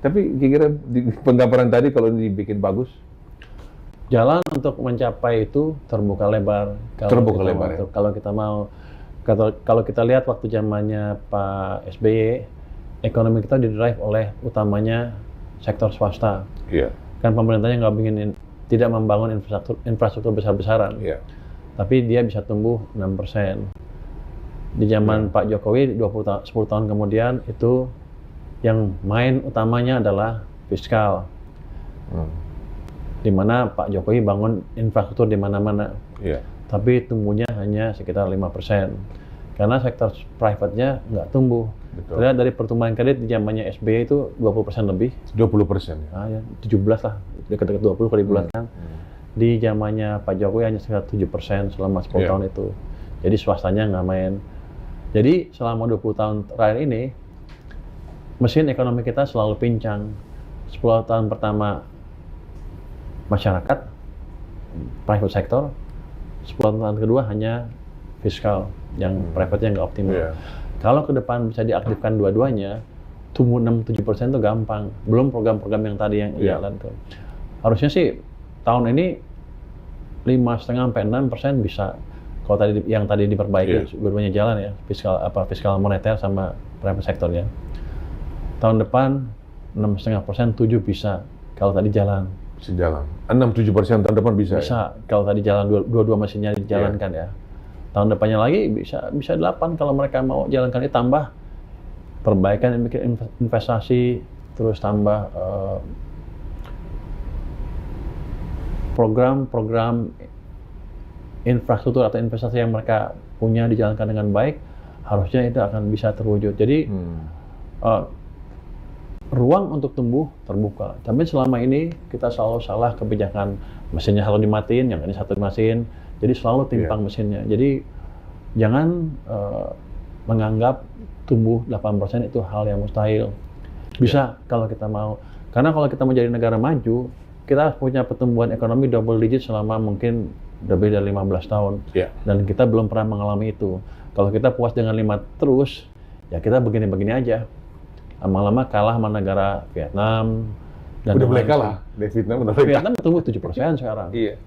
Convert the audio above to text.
Tapi kira-kira di penggambaran tadi kalau dibikin bagus, Jalan untuk mencapai itu terbuka lebar. Terbuka lebar, ya. Kalau kita lihat waktu zamannya Pak SBY, ekonomi kita didrive oleh utamanya sektor swasta. iya, Kan pemerintahnya tidak membangun infrastruktur besar-besaran, iya, tapi dia bisa tumbuh 6%. Di zaman Pak Jokowi 10 tahun kemudian itu yang main utamanya adalah fiskal. Di mana Pak Jokowi bangun infrastruktur di mana-mana, iya, tapi tumbuhnya hanya sekitar 5%. Karena sektor private-nya nggak tumbuh. betul. Terlihat dari pertumbuhan kredit di zamannya SBY itu 20% lebih. 20% ya. Nah, ya, 17 lah, dekat-dekat 20 kalau dibulatkan. Di zamannya Pak Jokowi hanya sekitar 7% selama 10 Iya. tahun itu. Jadi swastanya nggak main. Jadi selama 20 tahun terakhir ini, mesin ekonomi kita selalu pincang. 10 tahun pertama masyarakat, private sector, 10 tahun kedua hanya fiskal, yang private-nya nggak optimal. Iya. Kalau ke depan bisa diaktifkan dua-duanya, tumbuh 6-7% itu gampang. Belum program-program yang tadi yang Iya. jalan tuh. Harusnya sih tahun ini 5,5-6% bisa. Kalau tadi yang tadi diperbaiki, dua-duanya jalan ya, fiskal moneter sama private sector ya. Tahun depan 6,5%, 7 bisa kalau tadi jalan. Sejalan. 6-7% tahun depan bisa. Ya? Bisa kalau tadi jalan dua mesinnya dijalankan ya. Tahun depannya lagi bisa 8 kalau mereka mau jalankan, tambah perbaikan investasi, terus tambah program-program infrastruktur atau investasi yang mereka punya dijalankan dengan baik, harusnya itu akan bisa terwujud. Jadi ruang untuk tumbuh terbuka. Tapi selama ini kita selalu salah kebijakan, mesinnya selalu dimatiin, yang ini satu mesin, jadi selalu timpang mesinnya. Jadi jangan menganggap tumbuh 8% itu hal yang mustahil. Bisa kalau kita mau. Karena kalau kita menjadi negara maju, kita punya pertumbuhan ekonomi double digit selama mungkin lebih dari 15 tahun. Dan kita belum pernah mengalami itu. Kalau kita puas dengan 5 terus, ya kita begini-begini aja. Lama-lama kalah sama negara Vietnam. Dan udah mulai kalah. Vietnam tumbuh 7% sekarang. Iya.